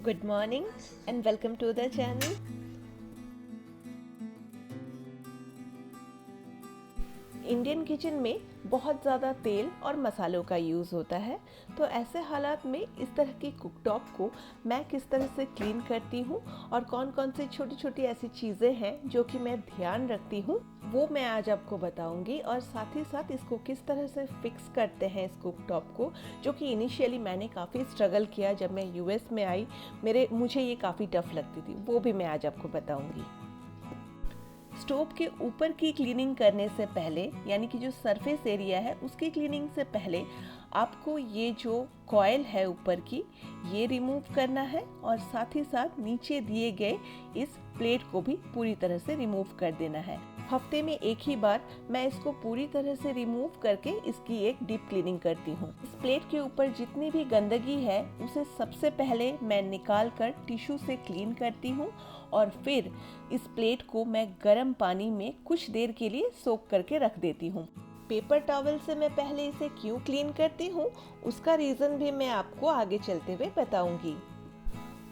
Good morning and welcome to the channel. Indian kitchen में बहुत ज़्यादा तेल और मसालों का यूज़ होता है, तो ऐसे हालात में इस तरह की कुकटॉप को मैं किस तरह से क्लीन करती हूँ और कौन कौन सी छोटी छोटी ऐसी चीज़ें हैं जो कि मैं ध्यान रखती हूँ, वो मैं आज आपको बताऊंगी। और साथ ही साथ इसको किस तरह से फिक्स करते हैं इस कुकटॉप को, जो कि इनिशियली मैंने काफ़ी स्ट्रगल किया जब मैं यूएस में आई। मुझे ये काफ़ी टफ लगती थी, वो भी मैं आज आपको बताऊंगी। स्टोव के ऊपर की क्लीनिंग करने से पहले, यानी कि जो सरफेस एरिया है उसकी क्लीनिंग से पहले, आपको ये जो कॉयल है ऊपर की, ये रिमूव करना है और साथ ही साथ नीचे दिए गए इस प्लेट को भी पूरी तरह से रिमूव कर देना है। हफ्ते में एक ही बार मैं इसको पूरी तरह से रिमूव करके इसकी एक डीप क्लीनिंग करती हूँ। इस प्लेट के ऊपर जितनी भी गंदगी है उसे सबसे पहले मैं निकाल कर टिश्यू से क्लीन करती हूँ और फिर इस प्लेट को मैं गर्म पानी में कुछ देर के लिए सोक करके रख देती हूँ। पेपर टॉवल से मैं पहले इसे क्यों क्लीन करती हूँ, उसका रीज़न भी मैं आपको आगे चलते हुए बताऊंगी।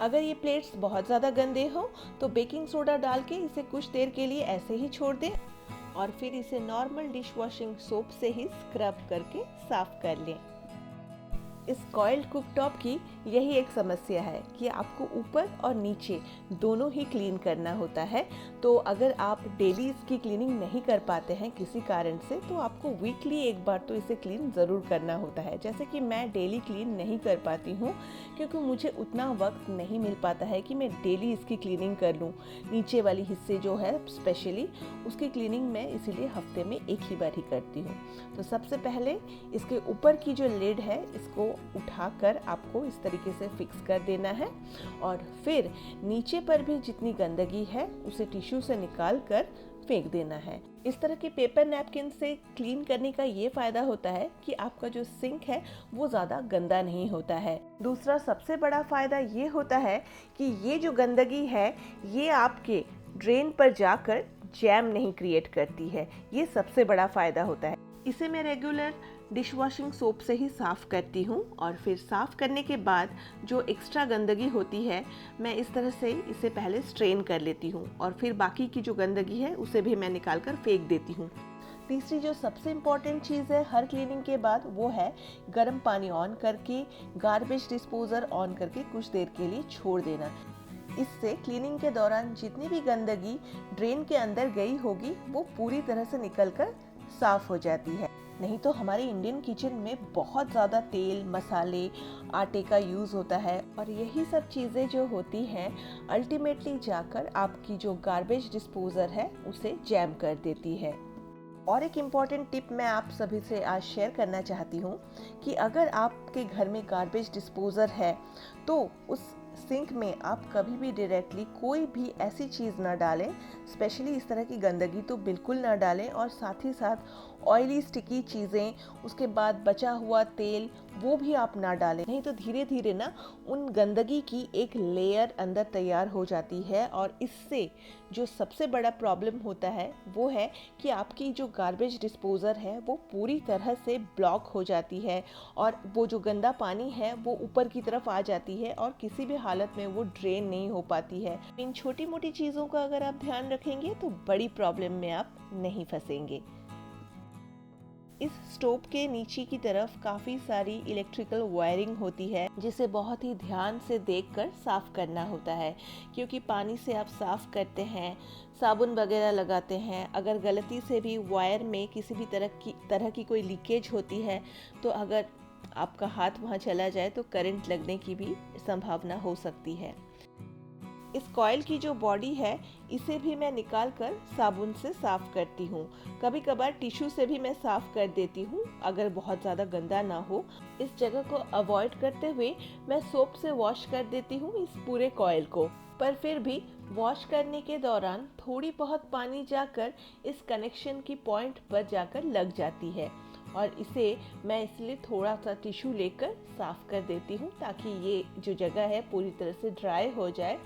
अगर ये प्लेट्स बहुत ज़्यादा गंदे हो तो बेकिंग सोडा डाल के इसे कुछ देर के लिए ऐसे ही छोड़ दें और फिर इसे नॉर्मल डिश वॉशिंग सोप से ही स्क्रब करके साफ कर लें। इस कॉइल्ड कुकटॉप की यही एक समस्या है कि आपको ऊपर और नीचे दोनों ही क्लीन करना होता है। तो अगर आप डेली इसकी क्लीनिंग नहीं कर पाते हैं किसी कारण से, तो आपको वीकली एक बार तो इसे क्लीन ज़रूर करना होता है। जैसे कि मैं डेली क्लीन नहीं कर पाती हूँ क्योंकि मुझे उतना वक्त नहीं मिल पाता है कि मैं डेली इसकी क्लीनिंग कर लूँ। नीचे वाली हिस्से जो है स्पेशली, उसकी क्लीनिंग मैं इसीलिए हफ्ते में एक ही बार ही करती हूँ। तो सबसे पहले इसके ऊपर की जो लिड है इसको उठाकर आपको इस तरीके से फिक्स कर देना है और फिर नीचे पर भी जितनी गंदगी है उसे टिश्यू से निकाल कर फेंक देना है। इस तरह के पेपर नैपकिन से क्लीन करने का ये फायदा होता है कि आपका जो सिंक है वो ज़्यादा गंदा नहीं होता है। दूसरा सबसे बड़ा फायदा ये होता है कि ये जो गंदगी है ये आपके ड्रेन पर जाकर जैम नहीं क्रिएट करती है। ये सबसे बड़ा फायदा होता है। इसे मैं रेगुलर डिश वॉशिंग सोप से ही साफ़ करती हूँ और फिर साफ़ करने के बाद जो एक्स्ट्रा गंदगी होती है मैं इस तरह से इसे पहले स्ट्रेन कर लेती हूँ और फिर बाकी की जो गंदगी है उसे भी मैं निकाल कर फेंक देती हूँ। तीसरी जो सबसे इम्पॉर्टेंट चीज़ है हर क्लीनिंग के बाद, वो है गर्म पानी ऑन करके गार्बेज डिस्पोज़र ऑन करके कुछ देर के लिए छोड़ देना। इससे क्लीनिंग के दौरान जितनी भी गंदगी ड्रेन के अंदर गई होगी वो पूरी तरह से निकलकर साफ हो जाती है। नहीं तो हमारे इंडियन किचन में बहुत ज़्यादा तेल, मसाले, आटे का यूज़ होता है और यही सब चीज़ें जो होती हैं अल्टीमेटली जाकर आपकी जो गार्बेज डिस्पोज़र है उसे जैम कर देती है। और एक इम्पॉर्टेंट टिप मैं आप सभी से आज शेयर करना चाहती हूँ कि अगर आपके घर में गार्बेज डिस्पोज़र है तो उस सिंक में आप कभी भी डायरेक्टली कोई भी ऐसी चीज़ ना डालें, स्पेशली इस तरह की गंदगी तो बिल्कुल ना डालें। और साथ ही साथ ऑयली स्टिकी चीज़ें, उसके बाद बचा हुआ तेल, वो भी आप ना डालें। नहीं तो धीरे धीरे ना उन गंदगी की एक लेयर अंदर तैयार हो जाती है और इससे जो सबसे बड़ा प्रॉब्लम होता है वो है कि आपकी जो गार्बेज डिस्पोज़र है वो पूरी तरह से ब्लॉक हो जाती है और वो जो गंदा पानी है वो ऊपर की तरफ आ जाती है और किसी भी हालत में वो ड्रेन नहीं हो पाती है। इन छोटी मोटी चीज़ों का अगर आप ध्यान रखेंगे तो बड़ी प्रॉब्लम में आप नहीं फंसेंगे। इस स्टोव के नीचे की तरफ काफ़ी सारी इलेक्ट्रिकल वायरिंग होती है जिसे बहुत ही ध्यान से देखकर साफ करना होता है, क्योंकि पानी से आप साफ करते हैं, साबुन वगैरह लगाते हैं, अगर गलती से भी वायर में किसी भी तरह की कोई लीकेज होती है तो अगर आपका हाथ वहाँ चला जाए तो करंट लगने की भी संभावना हो सकती है। इस कॉइल की जो बॉडी है इसे भी मैं निकाल कर साबुन से साफ करती हूँ। कभी कभार टिश्यू से भी मैं साफ कर देती हूँ अगर बहुत ज़्यादा गंदा ना हो। इस जगह को अवॉइड करते हुए मैं सोप से वॉश कर देती हूँ इस पूरे कॉइल को। पर फिर भी वॉश करने के दौरान थोड़ी बहुत पानी जाकर इस कनेक्शन की पॉइंट पर जाकर लग जाती है और इसे मैं इसलिए थोड़ा सा टिश्यू लेकर साफ कर देती हूँ ताकि ये जो जगह है पूरी तरह से ड्राई हो जाए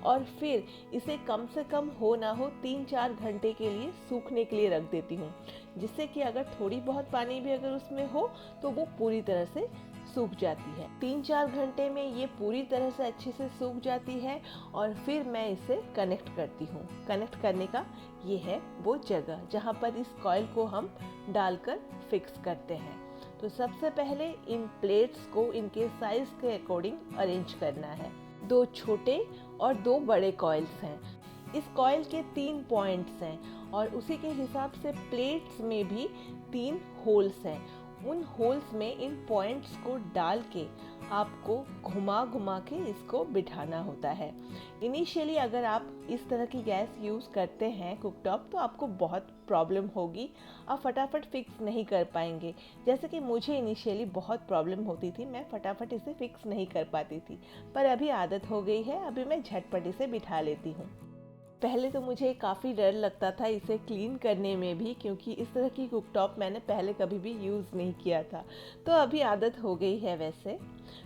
और फिर इसे कम से कम हो ना हो 3-4 घंटे के लिए सूखने के लिए रख देती हूँ, जिससे कि अगर थोड़ी बहुत पानी भी अगर उसमें हो तो वो पूरी तरह से सूख जाती है। 3-4 घंटे में ये पूरी तरह से अच्छे से सूख जाती है और फिर मैं इसे कनेक्ट करती हूँ। कनेक्ट करने का ये है वो जगह जहाँ पर इस कॉइल को हम डालकर फिक्स करते हैं। तो सबसे पहले इन प्लेट्स को इनके साइज के अकॉर्डिंग अरेंज करना है। 2 छोटे और 2 बड़े कॉइल्स हैं। इस कॉइल के 3 पॉइंट्स हैं और उसी के हिसाब से प्लेट्स में भी 3 होल्स हैं। उन होल्स में इन पॉइंट्स को डाल के आपको घुमा घुमा के इसको बिठाना होता है। इनिशियली अगर आप इस तरह की गैस यूज़ करते हैं कुकटॉप, तो आपको बहुत प्रॉब्लम होगी, आप फटाफट फिक्स नहीं कर पाएंगे। जैसे कि मुझे इनिशियली बहुत प्रॉब्लम होती थी, मैं फटाफट इसे फिक्स नहीं कर पाती थी, पर अभी आदत हो गई है, अभी मैं झटपट इसे बिठा लेती हूँ। पहले तो मुझे काफ़ी डर लगता था इसे क्लीन करने में भी, क्योंकि इस तरह की कुकटॉप मैंने पहले कभी भी यूज़ नहीं किया था। तो अभी आदत हो गई है वैसे।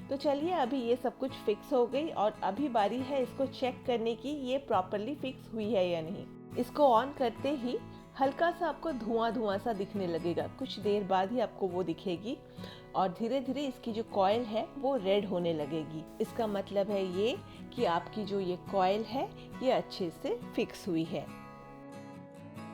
तो चलिए, अभी ये सब कुछ फिक्स हो गई और अभी बारी है इसको चेक करने की ये प्रॉपरली फिक्स हुई है या नहीं। इसको ऑन करते ही हल्का सा आपको धुआं धुआं सा दिखने लगेगा, कुछ देर बाद ही आपको वो दिखेगी और धीरे धीरे इसकी जो कॉइल है वो रेड होने लगेगी। इसका मतलब है ये कि आपकी जो ये कॉइल है ये अच्छे से फिक्स हुई है।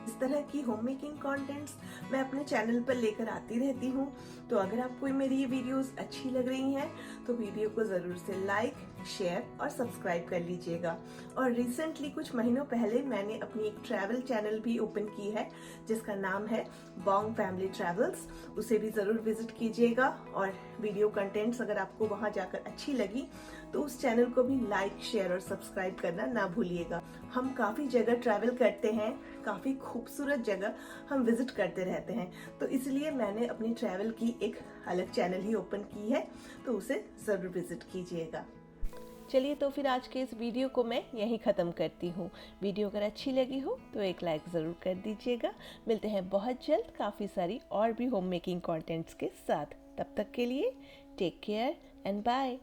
इस तरह की होम मेकिंग कंटेंट्स मैं अपने चैनल पर लेकर आती रहती हूँ। तो अगर आपको मेरी ये वीडियोस अच्छी लग रही हैं तो वीडियो को ज़रूर से लाइक, शेयर और सब्सक्राइब कर लीजिएगा। और रिसेंटली कुछ महीनों पहले मैंने अपनी एक ट्रैवल चैनल भी ओपन की है जिसका नाम है बॉन्ग फैमिली ट्रैवल्स। उसे भी ज़रूर विजिट कीजिएगा और वीडियो कंटेंट्स अगर आपको वहाँ जाकर अच्छी लगी तो उस चैनल को भी लाइक, शेयर और सब्सक्राइब करना ना भूलिएगा। हम काफ़ी जगह ट्रैवल करते हैं, काफ़ी खूबसूरत जगह हम विजिट करते रहते हैं, तो इसलिए मैंने अपनी ट्रैवल की एक अलग चैनल ही ओपन की है, तो उसे ज़रूर विजिट कीजिएगा। चलिए, तो फिर आज के इस वीडियो को मैं यहीं ख़त्म करती हूँ। वीडियो अगर अच्छी लगी हो तो एक लाइक ज़रूर कर दीजिएगा। मिलते हैं बहुत जल्द काफ़ी सारी और भी होम मेकिंग कंटेंट्स के साथ। तब तक के लिए टेक केयर एंड बाय।